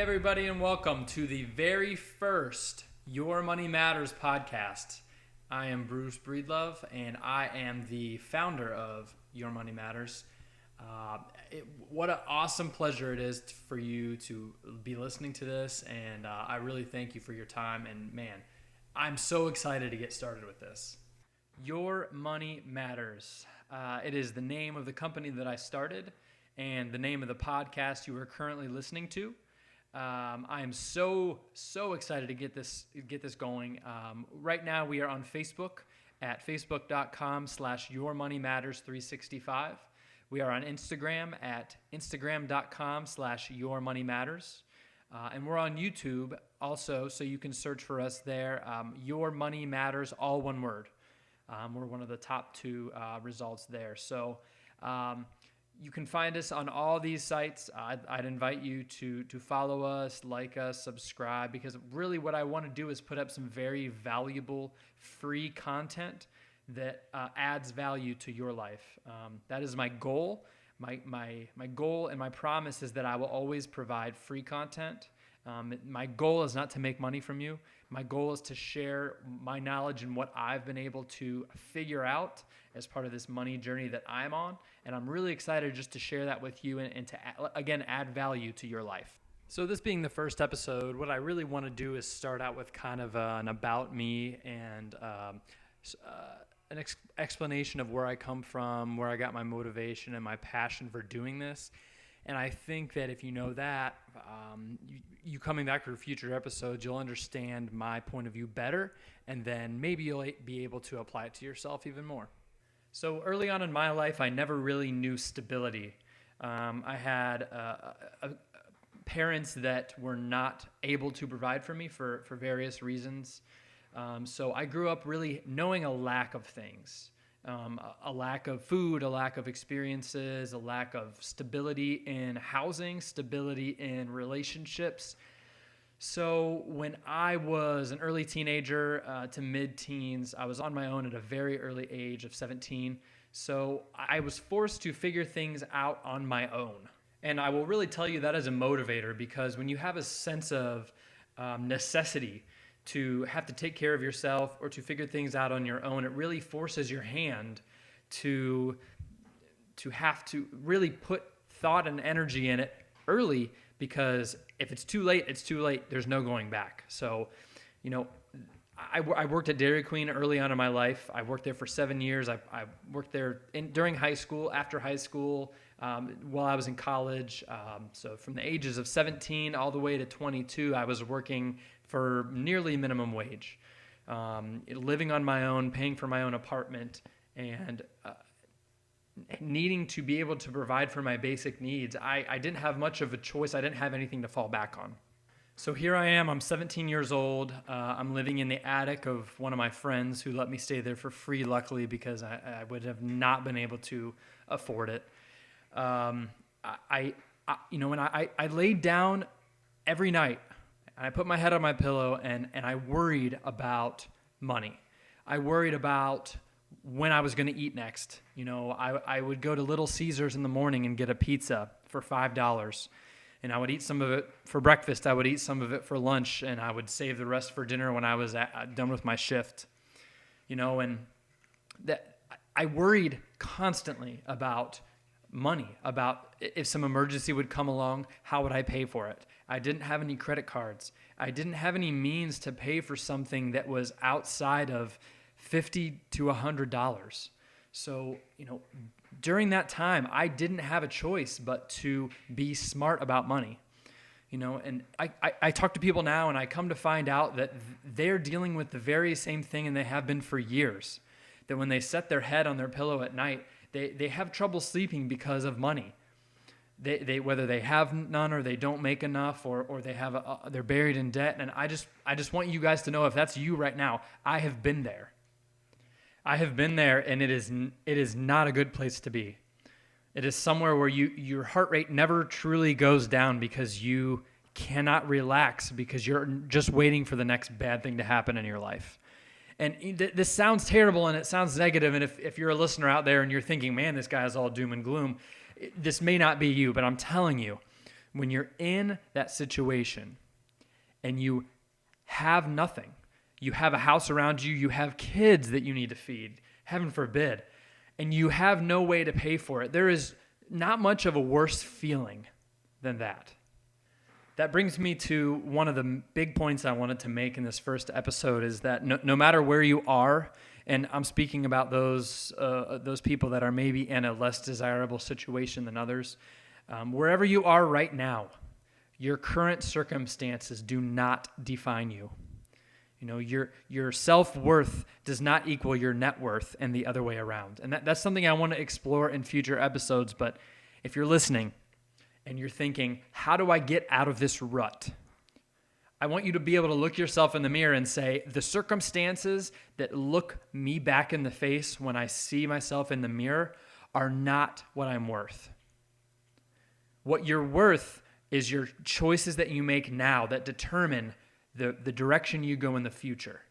everybody, and welcome to the very first Your Money Matters podcast. I am Bruce Breedlove, and I am the founder of Your Money Matters. What an awesome pleasure it is for you to be listening to this, and I really thank you for your time. And man, I'm so excited to get started with this. Your Money Matters. It is the name of the company that I started and the name of the podcast you are currently listening to. I am so excited to get this going. Right now we are on Facebook at facebook.com/YourMoneyMatters365. We are on Instagram at instagram.com/YourMoneyMatters. And we're on YouTube also, so you can search for us there. Your Money Matters, all one word. We're one of the top two results there. So you can find us on all these sites. I'd invite you to follow us, like us, subscribe, because really what I want to do is put up some very valuable free content that adds value to your life. That is my goal. My goal and my promise is that I will always provide free content. My goal is not to make money from you. My goal is to share my knowledge and what I've been able to figure out as part of this money journey that I'm on. And I'm really excited just to share that with you and to, again, add value to your life. So this being the first episode, what I really want to do is start out with kind of an about me and an explanation of where I come from, where I got my motivation and my passion for doing this. And I think that if you know that, you coming back for future episodes, you'll understand my point of view better, and then maybe you'll be able to apply it to yourself even more. So early on in my life, I never really knew stability. I had parents that were not able to provide for me for various reasons. So I grew up really knowing a lack of things. A lack of food, a lack of experiences, a lack of stability in housing, stability in relationships. So when I was an early teenager to mid-teens, I was on my own at a very early age of 17. So I was forced to figure things out on my own. And I will really tell you that as a motivator, because when you have a sense of necessity to have to take care of yourself or to figure things out on your own, it really forces your hand to have to really put thought and energy in it early, because if it's too late, it's too late. There's no going back. So, I worked at Dairy Queen early on in my life. I worked there for 7 years. I worked there during high school, after high school, while I was in college. So from the ages of 17 all the way to 22, I was working for nearly minimum wage, living on my own, paying for my own apartment, and needing to be able to provide for my basic needs. I didn't have much of a choice. I didn't have anything to fall back on. So here I am. I'm 17 years old. I'm living in the attic of one of my friends who let me stay there for free, luckily, because I would have not been able to afford it. When I laid down every night, and I put my head on my pillow, and I worried about money. I worried about when I was going to eat next. I would go to Little Caesars in the morning and get a pizza for $5. And I would eat some of it for breakfast. I would eat some of it for lunch, and I would save the rest for dinner when I was done with my shift. And that I worried constantly about money, about if some emergency would come along, how would I pay for it? I didn't have any credit cards. I didn't have any means to pay for something that was outside of $50 to $100. So, during that time, I didn't have a choice but to be smart about money. And I talk to people now, and I come to find out that they're dealing with the very same thing, and they have been for years. That when they set their head on their pillow at night, they have trouble sleeping because of money. They whether they have none or they don't make enough, or they have they're buried in debt. And I just want you guys to know, if that's you right now, I have been there. I have been there, and it is not a good place to be. It is somewhere where your heart rate never truly goes down because you cannot relax, because you're just waiting for the next bad thing to happen in your life. And this sounds terrible, and it sounds negative, and if you're a listener out there and you're thinking, man, this guy is all doom and gloom, this may not be you, but I'm telling you, when you're in that situation and you have nothing, you have a house around you, you have kids that you need to feed, heaven forbid, and you have no way to pay for it, there is not much of a worse feeling than that. That brings me to one of the big points I wanted to make in this first episode is that no matter where you are, and I'm speaking about those people that are maybe in a less desirable situation than others, wherever you are right now, your current circumstances do not define you. You know, your self-worth does not equal your net worth and the other way around. And that's something I want to explore in future episodes. But if you're listening and you're thinking, how do I get out of this rut? I want you to be able to look yourself in the mirror and say, the circumstances that look me back in the face when I see myself in the mirror are not what I'm worth. What you're worth is your choices that you make now that determine the direction you go in the future.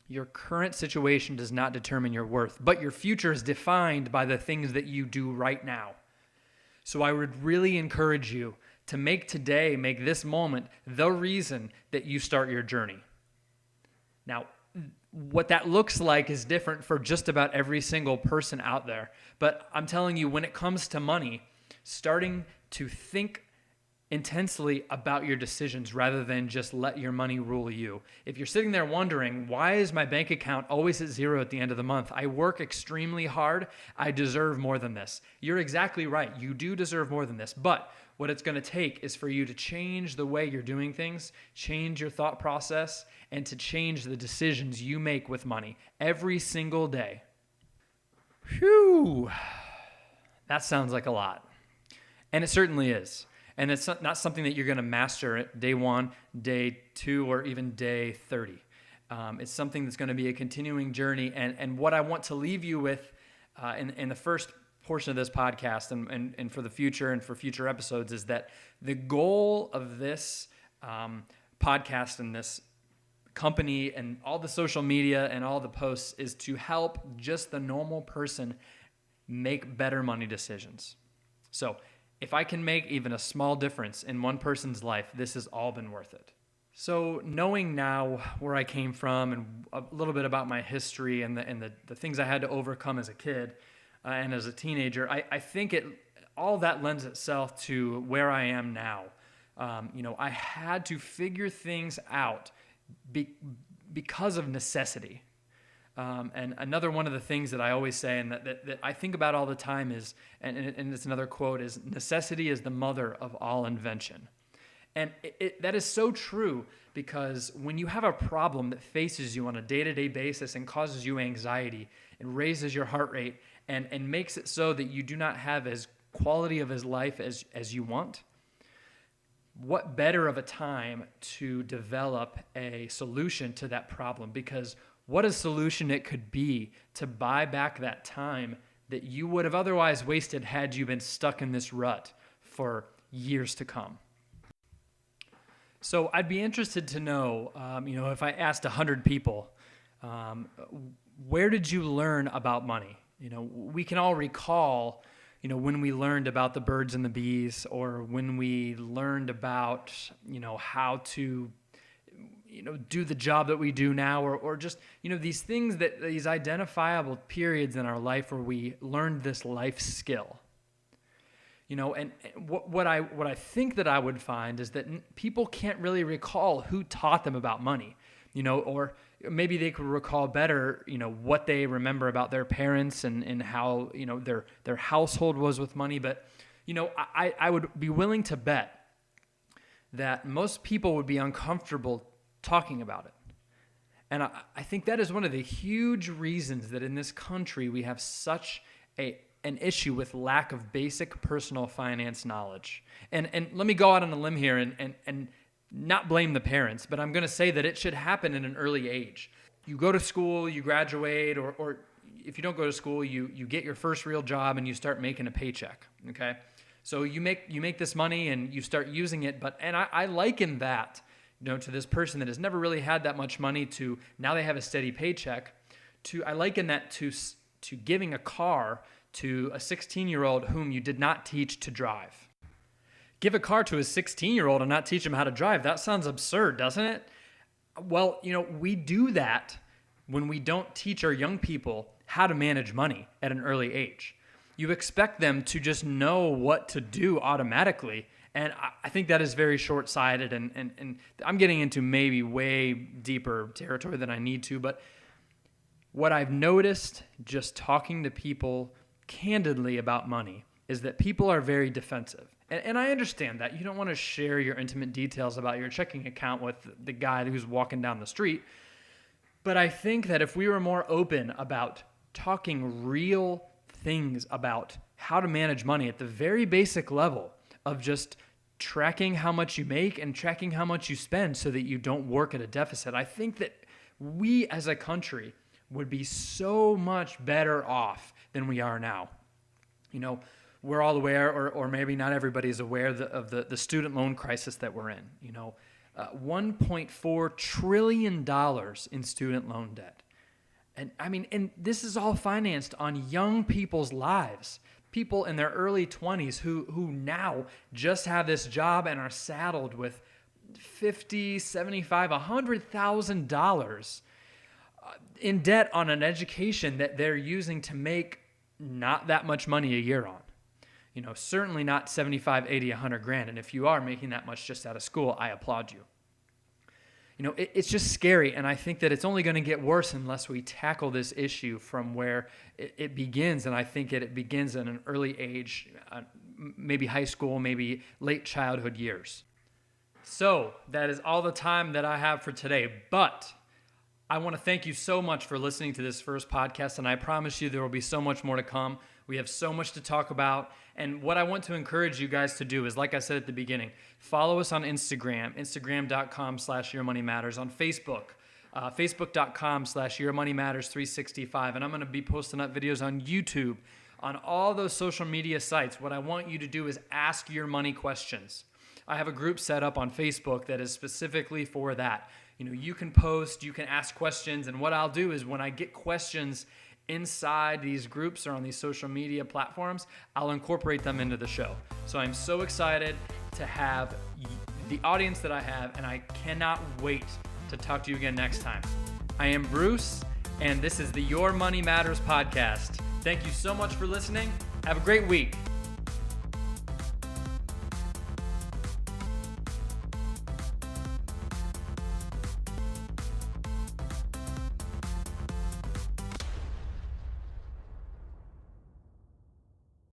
Your current situation does not determine your worth, but your future is defined by the things that you do right now. So I would really encourage you to make this moment, the reason that you start your journey. Now, what that looks like is different for just about every single person out there. But I'm telling you, when it comes to money, starting to think intensely about your decisions rather than just let your money rule you. If you're sitting there wondering, why is my bank account always at zero at the end of the month? I work extremely hard. I deserve more than this. You're exactly right. You do deserve more than this. But what it's going to take is for you to change the way you're doing things, change your thought process, and to change the decisions you make with money every single day. Whew. That sounds like a lot. And it certainly is. And it's not something that you're going to master at day 1, day 2, or even day 30. It's something that's going to be a continuing journey. And what I want to leave you with in the first portion of this podcast and for the future and for future episodes is that the goal of this podcast and this company and all the social media and all the posts is to help just the normal person make better money decisions. So if I can make even a small difference in one person's life, this has all been worth it. So knowing now where I came from and a little bit about my history and the things I had to overcome as a kid and as a teenager, I think all that lends itself to where I am now. I had to figure things out because of necessity. And another one of the things that I always say and that I think about all the time is, and it's another quote, is necessity is the mother of all invention. And that is so true because when you have a problem that faces you on a day-to-day basis and causes you anxiety and raises your heart rate and makes it so that you do not have as quality of his life as you want, what better of a time to develop a solution to that problem? Because what a solution it could be to buy back that time that you would have otherwise wasted had you been stuck in this rut for years to come. So I'd be interested to know, if I asked 100 people, where did you learn about money? We can all recall, when we learned about the birds and the bees, or when we learned about, how to do the job that we do now, or just, these things these identifiable periods in our life where we learned this life skill. And what I think that I would find is that people can't really recall who taught them about money, or maybe they could recall better, what they remember about their parents and how, their household was with money. But, I would be willing to bet that most people would be uncomfortable talking about it. And I think that is one of the huge reasons that in this country we have such an issue with lack of basic personal finance knowledge. And let me go out on a limb here and not blame the parents, but I'm going to say that it should happen in an early age. You go to school, you graduate, or if you don't go to school, you get your first real job and you start making a paycheck, okay? So you make this money and you start using it, and I liken that to this person that has never really had that much money to now they have a steady paycheck. I liken that to giving a car to a 16-year-old whom you did not teach to drive. give a car to a 16-year-old and not teach him how to drive. That sounds absurd, doesn't it? Well, we do that when we don't teach our young people how to manage money at an early age. You expect them to just know what to do automatically. And I think that is very short-sighted. And I'm getting into maybe way deeper territory than I need to. But what I've noticed just talking to people candidly about money is that people are very defensive. And I understand that. You don't want to share your intimate details about your checking account with the guy who's walking down the street. But I think that if we were more open about talking real things about how to manage money at the very basic level of just tracking how much you make and tracking how much you spend so that you don't work at a deficit, I think that we as a country would be so much better off than we are now. We're all aware, or maybe not everybody's aware of the student loan crisis that we're in. $1.4 trillion in student loan debt. And this is all financed on young people's lives, people in their early 20s who now just have this job and are saddled with $50,000, $75,000, $100,000 in debt on an education that they're using to make not that much money a year on. Certainly not 75, 80, 100 grand. And if you are making that much just out of school, I applaud you. It's just scary. And I think that it's only going to get worse unless we tackle this issue from where it begins. And I think it begins at an early age, maybe high school, maybe late childhood years. So that is all the time that I have for today. But I want to thank you so much for listening to this first podcast. And I promise you there will be so much more to come. We have so much to talk about. And what I want to encourage you guys to do is, like I said at the beginning, follow us on Instagram, instagram.com/YourMoneyMatters, on Facebook, facebook.com/YourMoneyMatters365. And I'm going to be posting up videos on YouTube, on all those social media sites. What I want you to do is ask your money questions. I have a group set up on Facebook that is specifically for that. You can post, you can ask questions. And what I'll do is when I get questions inside these groups or on these social media platforms, I'll incorporate them into the show. So I'm so excited to have the audience that I have, and I cannot wait to talk to you again next time. I am Bruce, and this is the Your Money Matters podcast. Thank you so much for listening. Have a great week.